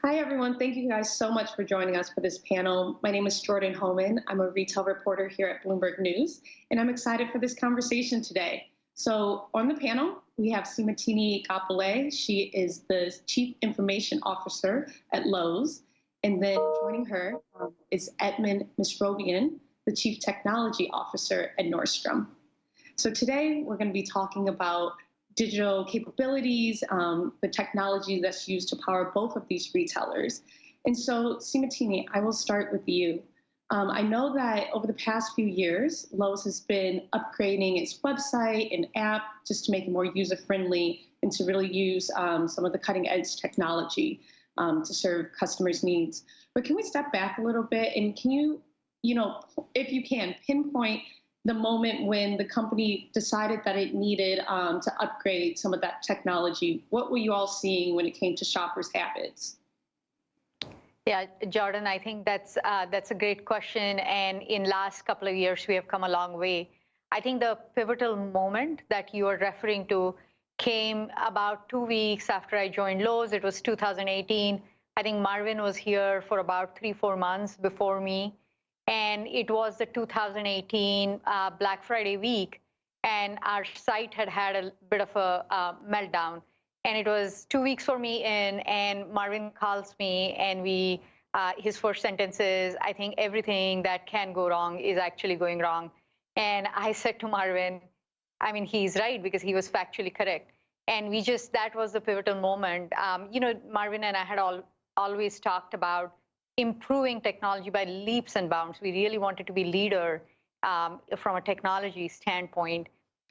Hi, everyone. Thank you guys so much for joining us for this panel. My name is Jordyn Holman. I'm a retail reporter here at Bloomberg News, and I'm excited for this conversation today. So on the panel, we have Seemantini Godbole. She is the Chief Information Officer at Lowe's. And then joining her is Edmond Mesrobian, the Chief Technology Officer at Nordstrom. So today we're going to be talking about digital capabilities, the technology that's used to power both of these retailers. And so, Seemantini, I will start with you. I know that over the past few years, Lowe's has been upgrading its website and app just to make it more user-friendly and to really use some of the cutting-edge technology to serve customers' needs. But can we step back a little bit, and can you, if you can, pinpoint the moment when the company decided that it needed to upgrade some of that technology? What were you all seeing when it came to shoppers' habits? Yeah, Jordyn, I think that's a great question. And in last couple of years, we have come a long way. I think the pivotal moment that you are referring to came about 2 weeks after I joined Lowe's. It was 2018. I think Marvin was here for about 3-4 months before me. And it was the 2018 Black Friday week, and our site had a bit of a meltdown. And it was 2 weeks for me in, and Marvin calls me, and his first sentence is, "I think everything that can go wrong is actually going wrong." And I said to Marvin, I mean, he's right, because he was factually correct. And that was the pivotal moment. Marvin and I had always talked about improving technology by leaps and bounds. We really wanted to be leader from a technology standpoint.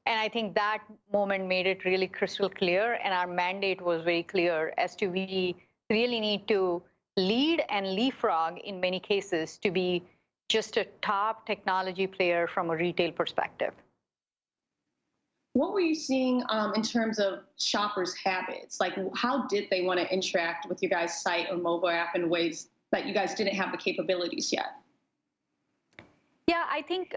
And I think that moment made it really crystal clear, and our mandate was very clear as to we really need to lead and leapfrog in many cases to be just a top technology player from a retail perspective. What were you seeing in terms of shoppers' habits? Like, how did they want to interact with your guys' site or mobile app in ways that you guys didn't have the capabilities yet? Yeah, I think,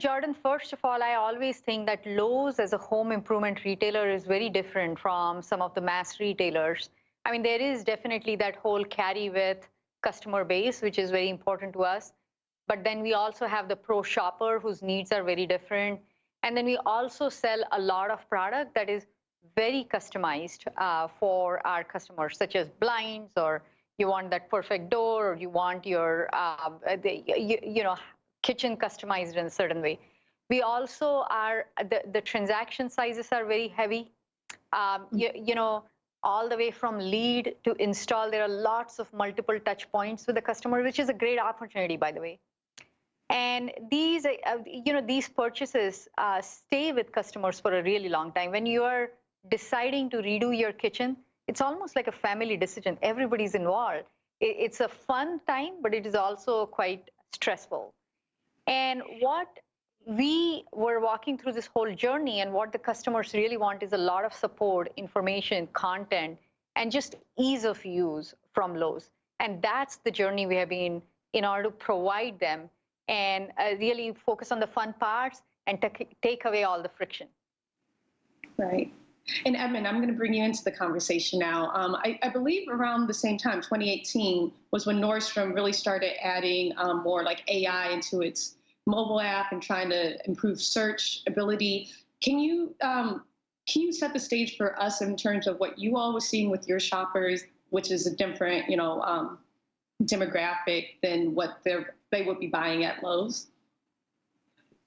Jordyn, first of all, I always think that Lowe's as a home improvement retailer is very different from some of the mass retailers. I mean, there is definitely that whole carry with customer base, which is very important to us. But then we also have the pro shopper whose needs are very different. And then we also sell a lot of product that is very customized for our customers, such as blinds, or you want that perfect door, or you want your kitchen customized in a certain way. We also are, the transaction sizes are very heavy. All the way from lead to install, there are lots of multiple touch points with the customer, which is a great opportunity, by the way. And these purchases stay with customers for a really long time. When you are deciding to redo your kitchen, it's almost like a family decision. Everybody's involved. It's a fun time, but it is also quite stressful. And what we were walking through this whole journey, and what the customers really want, is a lot of support, information, content, and just ease of use from Lowe's. And that's the journey we have been in order to provide them, and really focus on the fun parts and take away all the friction. Right. And Edmond, I'm going to bring you into the conversation now. I believe around the same time, 2018, was when Nordstrom really started adding more like AI into its mobile app and trying to improve search ability. Can you set the stage for us in terms of what you all were seeing with your shoppers, which is a different, demographic than what they would be buying at Lowe's?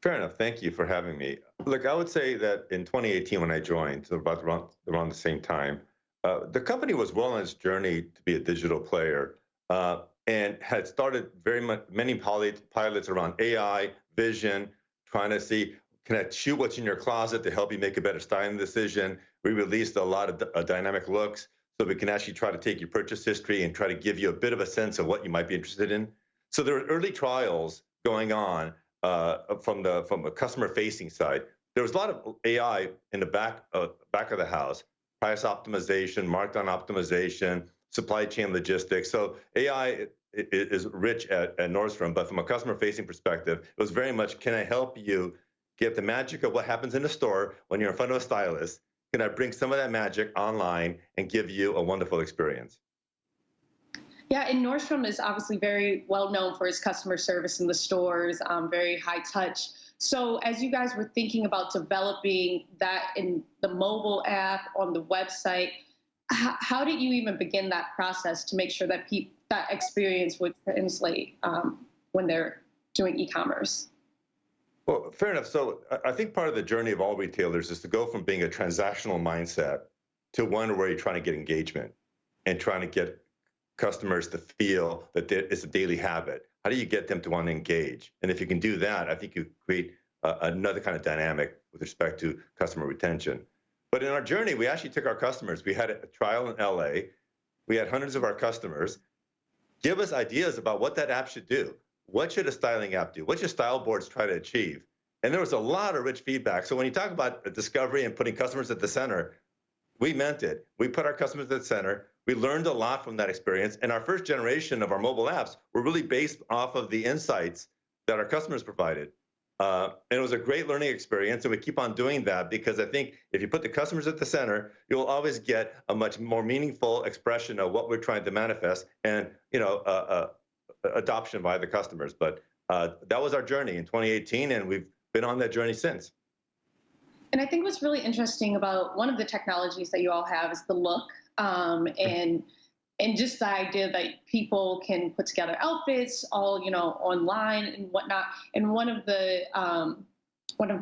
Fair enough. Thank you for having me. Look, I would say that in 2018, when I joined, so about around the same time, the company was well on its journey to be a digital player, and had started many pilots around AI, vision, trying to see, can I shoot what's in your closet to help you make a better styling decision? We released a lot of dynamic looks, so we can actually try to take your purchase history and try to give you a bit of a sense of what you might be interested in. So there were early trials going on from a customer-facing side. There was a lot of AI in the back of the house: price optimization, markdown optimization, supply chain logistics. So AI is rich at Nordstrom, but from a customer-facing perspective, it was very much, can I help you get the magic of what happens in the store when you're in front of a stylist? Can I bring some of that magic online and give you a wonderful experience? Yeah, and Nordstrom is obviously very well known for its customer service in the stores, very high touch. So, as you guys were thinking about developing that in the mobile app on the website, how did you even begin that process to make sure that that experience would translate when they're doing e-commerce? Well, fair enough. So I think part of the journey of all retailers is to go from being a transactional mindset to one where you're trying to get engagement and trying to get customers to feel that it's a daily habit. How do you get them to want to engage? And if you can do that, I think you create another kind of dynamic with respect to customer retention. But in our journey, we actually took our customers. We had a trial in LA. We had hundreds of our customers give us ideas about what that app should do. What should a styling app do? What should style boards try to achieve? And there was a lot of rich feedback. So when you talk about discovery and putting customers at the center, we meant it. We put our customers at the center. We learned a lot from that experience. And our first generation of our mobile apps were really based off of the insights that our customers provided. And it was a great learning experience. And we keep on doing that because I think if you put the customers at the center, you'll always get a much more meaningful expression of what we're trying to manifest and, adoption by the customers. But that was our journey in 2018, and we've been on that journey since. And I think what's really interesting about one of the technologies that you all have is the look, and just the idea that people can put together outfits all online and whatnot. And one of the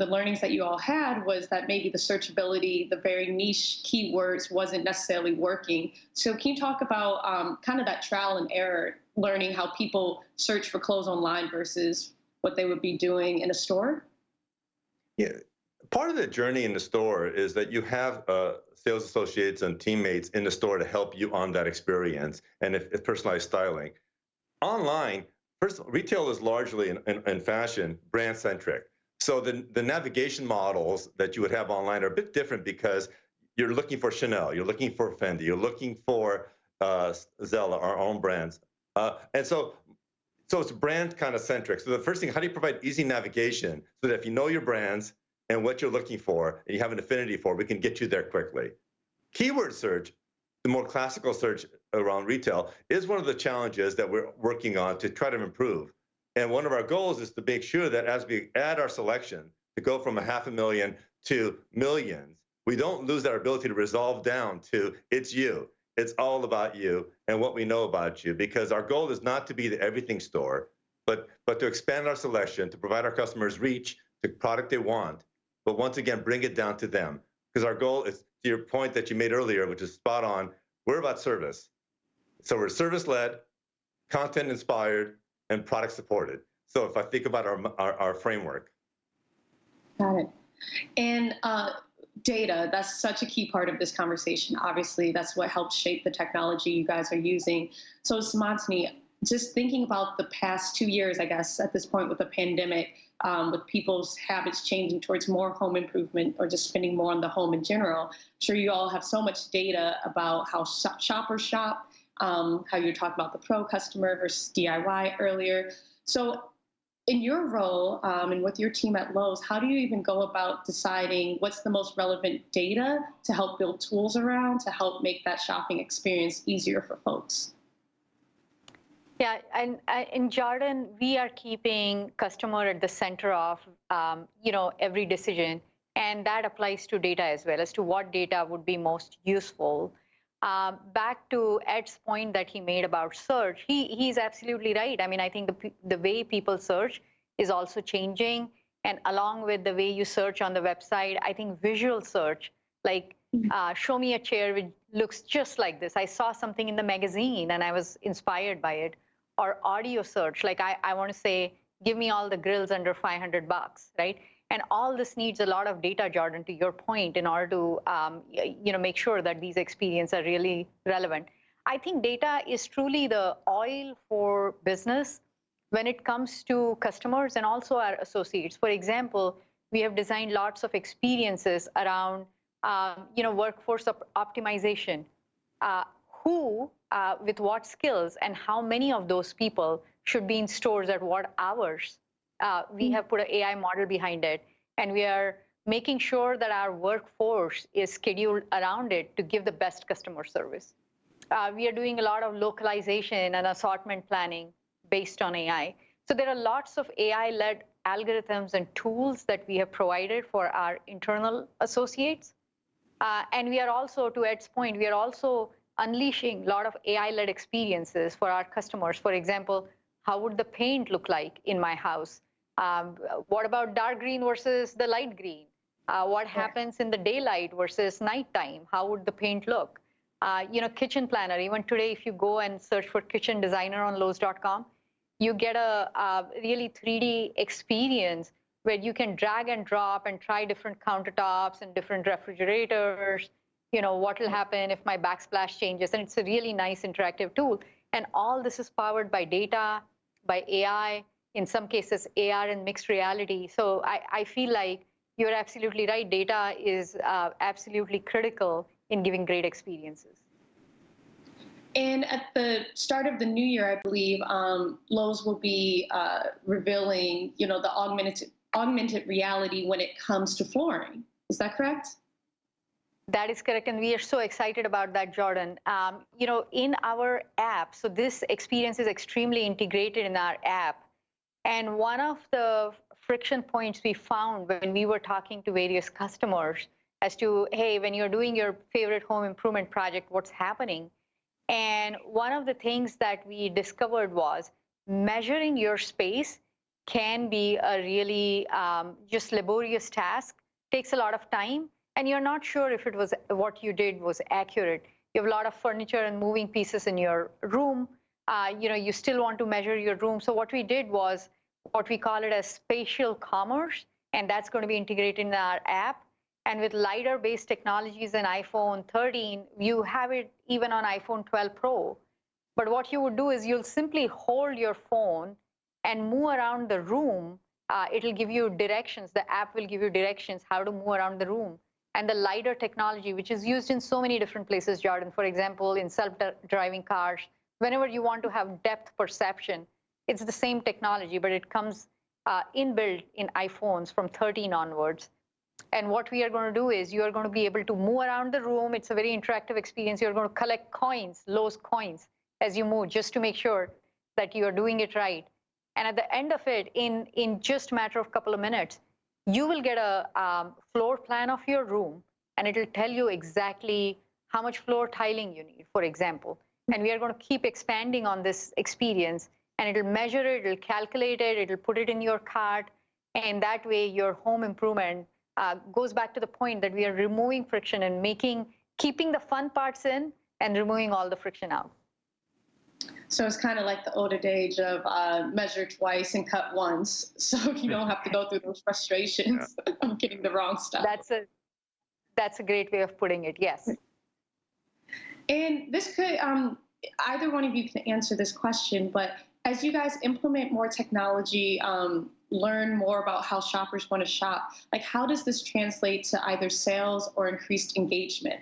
learnings that you all had was that maybe the searchability, the very niche keywords, wasn't necessarily working. So can you talk about kind of that trial and error, learning how people search for clothes online versus what they would be doing in a store? Yeah. Part of the journey in the store is that you have sales associates and teammates in the store to help you on that experience and if personalized styling. Online, first, retail is largely in fashion brand centric. So the navigation models that you would have online are a bit different because you're looking for Chanel, you're looking for Fendi, you're looking for Zella, our own brands. And so it's brand kind of centric. So the first thing, how do you provide easy navigation so that if you know your brands and what you're looking for and you have an affinity for, we can get you there quickly. Keyword search, the more classical search around retail, is one of the challenges that we're working on to try to improve. And one of our goals is to make sure that as we add our selection to go from 500,000 to millions, we don't lose our ability to resolve down to it's you. It's all about you and what we know about you, because our goal is not to be the everything store, but to expand our selection, to provide our customers reach to product they want, but once again, bring it down to them. Because our goal is, to your point that you made earlier, which is spot on, we're about service. So we're service-led, content-inspired, and product-supported. So if I think about our framework. Got it. And data, that's such a key part of this conversation. Obviously, that's what helps shape the technology you guys are using. So Seemantini, just thinking about the past 2 years, I guess, at this point with the pandemic, with people's habits changing towards more home improvement or just spending more on the home in general, I'm sure you all have so much data about how shoppers shop, how you're talking about the pro customer versus DIY earlier. So in your role and with your team at Lowe's, how do you even go about deciding what's the most relevant data to help build tools around to help make that shopping experience easier for folks? Yeah, and in Jordyn, we are keeping customer at the center of every decision, and that applies to data as well as to what data would be most useful. Back to Ed's point that he made about search, he's absolutely right. I mean, I think the way people search is also changing, and along with the way you search on the website, I think visual search, like show me a chair which looks just like this. I saw something in the magazine and I was inspired by it. Or audio search, like I want to say, give me all the grills under $500, right? And all this needs a lot of data, Jordyn, to your point, in order to make sure that these experiences are really relevant. I think data is truly the oil for business when it comes to customers and also our associates. For example, we have designed lots of experiences around workforce optimization. Who, with what skills, and how many of those people should be in stores at what hours. We have put an AI model behind it, and we are making sure that our workforce is scheduled around it to give the best customer service. We are doing a lot of localization and assortment planning based on AI. So there are lots of AI-led algorithms and tools that we have provided for our internal associates. And we are also, to Ed's point, we are also unleashing a lot of AI-led experiences for our customers. For example, how would the paint look like in my house? What about dark green versus the light green? What happens in the daylight versus nighttime? How would the paint look? Kitchen planner. Even today, if you go and search for kitchen designer on Lowes.com, you get a really 3D experience where you can drag and drop and try different countertops and different refrigerators. What will happen if my backsplash changes? And it's a really nice interactive tool. And all this is powered by data, by AI, in some cases, AR and mixed reality. So I feel like you're absolutely right. Data is absolutely critical in giving great experiences. And at the start of the new year, I believe, Lowe's will be revealing, the augmented reality when it comes to flooring. Is that correct? That is correct, and we are so excited about that, Jordyn. In our app, so this experience is extremely integrated in our app. And one of the friction points we found when we were talking to various customers as to, hey, when you're doing your favorite home improvement project, what's happening? And one of the things that we discovered was measuring your space can be a really just laborious task, takes a lot of time, and you're not sure if it was what you did was accurate. You have a lot of furniture and moving pieces in your room. You still want to measure your room. So what we did was what we call it as Spatial Commerce, and that's going to be integrated in our app. And with LiDAR-based technologies in iPhone 13, you have it even on iPhone 12 Pro. But what you would do is you'll simply hold your phone and move around the room. It'll give you directions. The app will give you directions how to move around the room. And the LiDAR technology, which is used in so many different places, Jordyn, for example, in self-driving cars, whenever you want to have depth perception, it's the same technology, but it comes inbuilt in iPhones from 13 onwards. And what we are going to do is you are going to be able to move around the room. It's a very interactive experience. You're going to collect coins, Lowe's coins, as you move, just to make sure that you are doing it right. And at the end of it, in just a matter of a couple of minutes, you will get a floor plan of your room, and it'll tell you exactly how much floor tiling you need, for example. And we are going to keep expanding on this experience, and it'll measure it, it'll calculate it, it'll put it in your cart, and that way your home improvement goes back to the point that we are removing friction and keeping the fun parts in and removing all the friction out. So it's kind of like the older adage of measure twice and cut once, so you don't have to go through those frustrations of getting the wrong stuff. That's a great way of putting it, yes. And this could, either one of you can answer this question, but as you guys implement more technology, learn more about how shoppers want to shop, like how does this translate to either sales or increased engagement?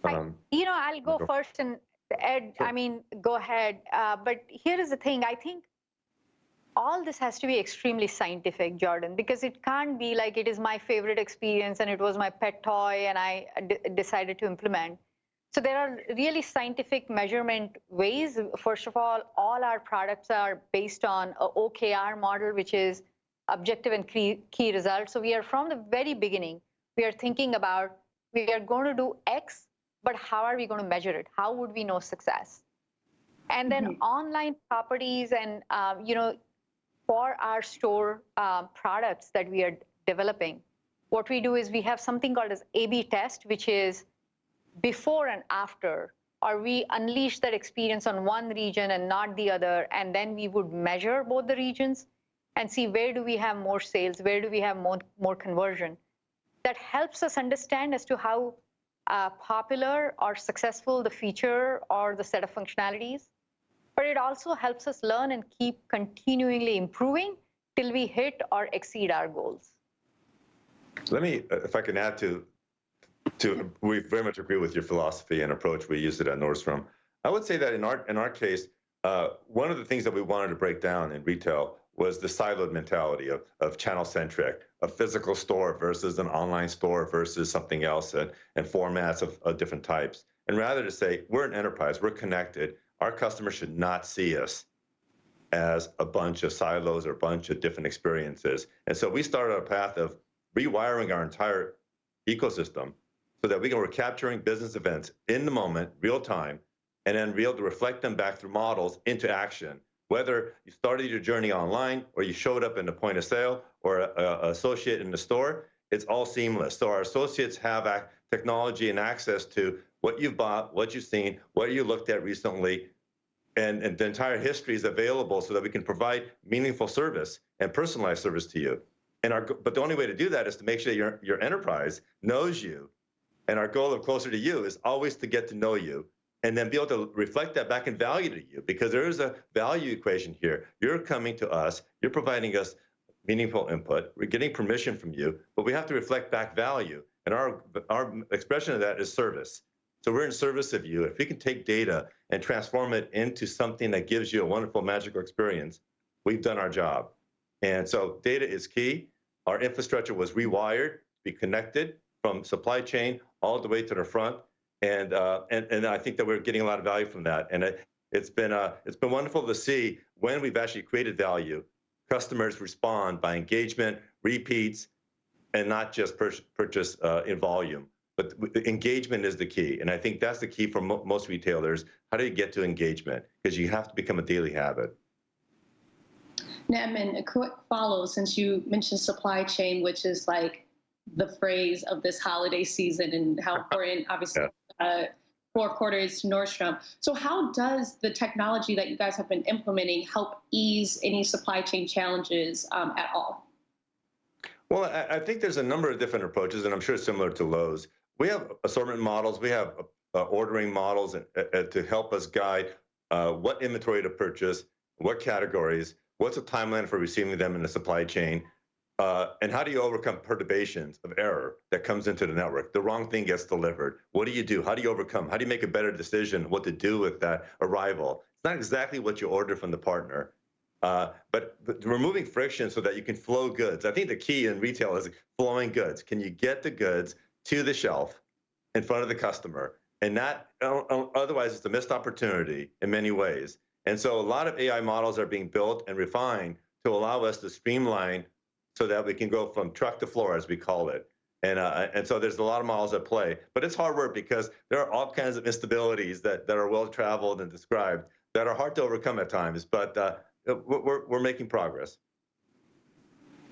I'll go first, and Ed, Sure. go ahead. But here is the thing. I think all this has to be extremely scientific, Jordyn, because it can't be like it is my favorite experience and it was my pet toy and I decided to implement. So there are really scientific measurement ways. First of all our products are based on a OKR model, which is objective and key results. So we are from the very beginning, we are thinking about, we are going to do X, but how are we going to measure it? How would we know success? And then online properties and, for our store products that we are developing, what we do is we have something called as A/B test, which is before and after, or we unleash that experience on one region and not the other, and then we would measure both the regions and see where do we have more sales, where do we have more conversion. That helps us understand as to how popular or successful the feature or the set of functionalities. But it also helps us learn and keep continually improving till we hit or exceed our goals. Let me, if I can add to we very much agree with your philosophy and approach. We use it at Nordstrom. I would say that in our case, one of the things that we wanted to break down in retail was the siloed mentality of channel-centric, a physical store versus an online store versus something else, and formats of different types. And rather to say, we're an enterprise, we're connected, our customers should not see us as a bunch of silos or a bunch of different experiences. And so we started a path of rewiring our entire ecosystem so that we're capturing business events in the moment, real time, and then be able to reflect them back through models into action. Whether you started your journey online or you showed up in the point of sale or an associate in the store, it's all seamless. So our associates have technology and access to what you've bought, what you've seen, what you looked at recently, and the entire history is available so that we can provide meaningful service and personalized service to you. But the only way to do that is to make sure your enterprise knows you. And our goal of Closer to You is always to get to know you and then be able to reflect that back in value to you, because there is a value equation here. You're coming to us, you're providing us meaningful input, we're getting permission from you, but we have to reflect back value. And our expression of that is service. So we're in service of you. If we can take data and transform it into something that gives you a wonderful, magical experience, we've done our job. And so data is key. Our infrastructure was rewired to be connected from supply chain all the way to the front. And I think that we're getting a lot of value from that. And it's been wonderful to see when we've actually created value, customers respond by engagement, repeats, and not just purchase in volume. But engagement is the key. And I think that's the key for most retailers. How do you get to engagement? Because you have to become a daily habit. Now, Edmond, a quick follow, since you mentioned supply chain, which is like the phrase of this holiday season and how important, obviously, fourth quarter is to Nordstrom. So how does the technology that you guys have been implementing help ease any supply chain challenges at all? Well, I think there's a number of different approaches, and I'm sure it's similar to Lowe's. We have assortment models. We have ordering models to help us guide what inventory to purchase, what categories, what's the timeline for receiving them in the supply chain, and how do you overcome perturbations of error that comes into the network? The wrong thing gets delivered. What do you do? How do you overcome? How do you make a better decision what to do with that arrival? It's not exactly what you order from the partner, but removing friction so that you can flow goods. I think the key in retail is flowing goods. Can you get the goods to the shelf in front of the customer? And that, otherwise, it's a missed opportunity in many ways. And so a lot of AI models are being built and refined to allow us to streamline so that we can go from truck to floor, as we call it. And so there's a lot of models at play. But it's hard work because there are all kinds of instabilities that are well-traveled and described that are hard to overcome at times. But we're making progress.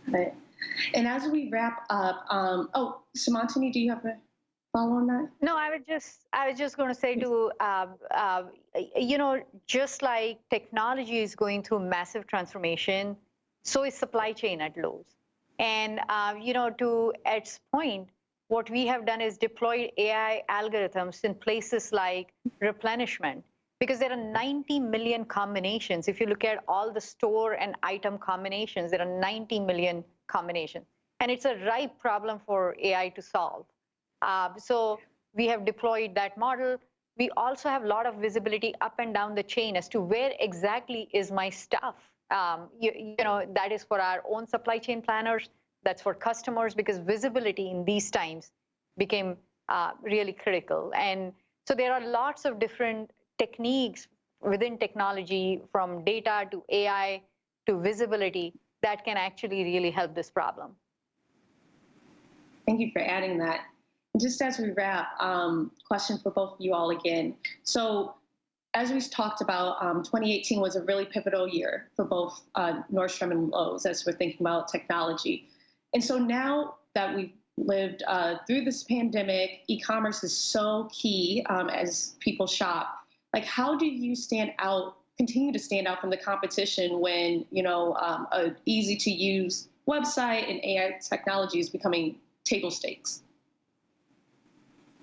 Right. And as we wrap up, Seemantini, do you have a follow on that? No, I was just going to say just like technology is going through massive transformation, so is supply chain at Lowe's. And to Ed's point, what we have done is deployed AI algorithms in places like replenishment, because there are 90 million combinations. If you look at all the store and item combinations, there are 90 million combinations. And it's a ripe problem for AI to solve. So we have deployed that model. We also have a lot of visibility up and down the chain as to where exactly is my stuff. That is for our own supply chain planners. That's for customers, because visibility in these times became really critical. And so there are lots of different techniques within technology, from data to AI to visibility, that can actually really help this problem. Thank you for adding that. Just as we wrap, question for both of you all again. So as we talked about, 2018 was a really pivotal year for both Nordstrom and Lowe's as we're thinking about technology. And so now that we've lived through this pandemic, e-commerce is so key as people shop. Like, how do you continue to stand out from the competition when, an easy to use website and AI technology is becoming table stakes?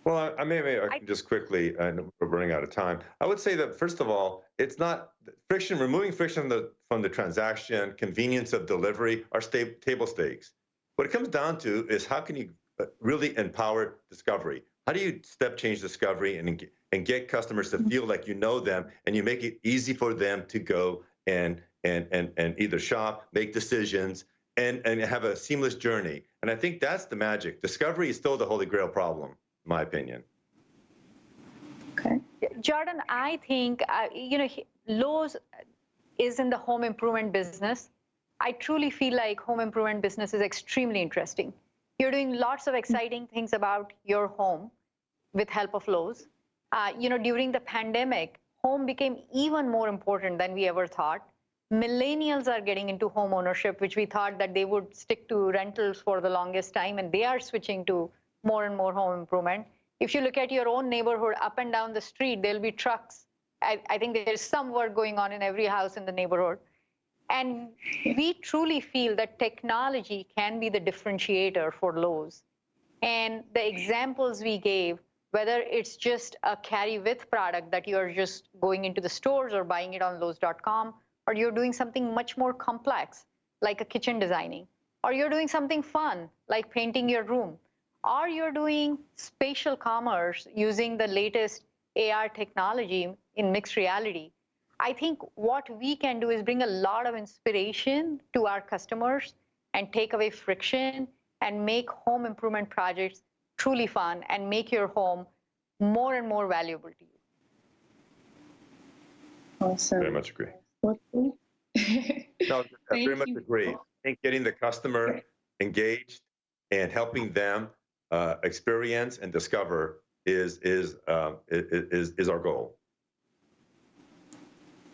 Well, I can just quickly, and we're running out of time. I would say that, first of all, it's not friction, removing friction from the transaction, convenience of delivery are table stakes. What it comes down to is how can you really empower discovery? How do you step change discovery and get customers to feel like you know them, and you make it easy for them to go and and either shop, make decisions, and have a seamless journey. And I think that's the magic. Discovery is still the holy grail problem, in my opinion. Okay. Jordyn, I think, Lowe's is in the home improvement business. I truly feel like home improvement business is extremely interesting. You're doing lots of exciting things about your home with help of Lowe's. During the pandemic, home became even more important than we ever thought. Millennials are getting into home ownership, which we thought that they would stick to rentals for the longest time, and they are switching to more and more home improvement. If you look at your own neighborhood, up and down the street, there'll be trucks. I think there's some work going on in every house in the neighborhood. And we truly feel that technology can be the differentiator for Lowe's. And the examples we gave, whether it's just a carry with product that you're just going into the stores or buying it on Lowes.com, or you're doing something much more complex, like a kitchen designing, or you're doing something fun, like painting your room, or you're doing spatial commerce using the latest AR technology in mixed reality. I think what we can do is bring a lot of inspiration to our customers and take away friction and make home improvement projects truly fun and make your home more and more valuable to you. Awesome. Very much agree. No, I very much agree. I think getting the customer engaged and helping them experience and discover is our goal.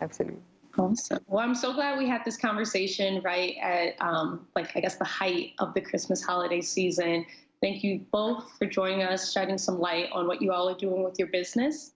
Absolutely. Awesome. Well, I'm so glad we had this conversation right at, I guess, the height of the Christmas holiday season. Thank you both for joining us, shedding some light on what you all are doing with your business.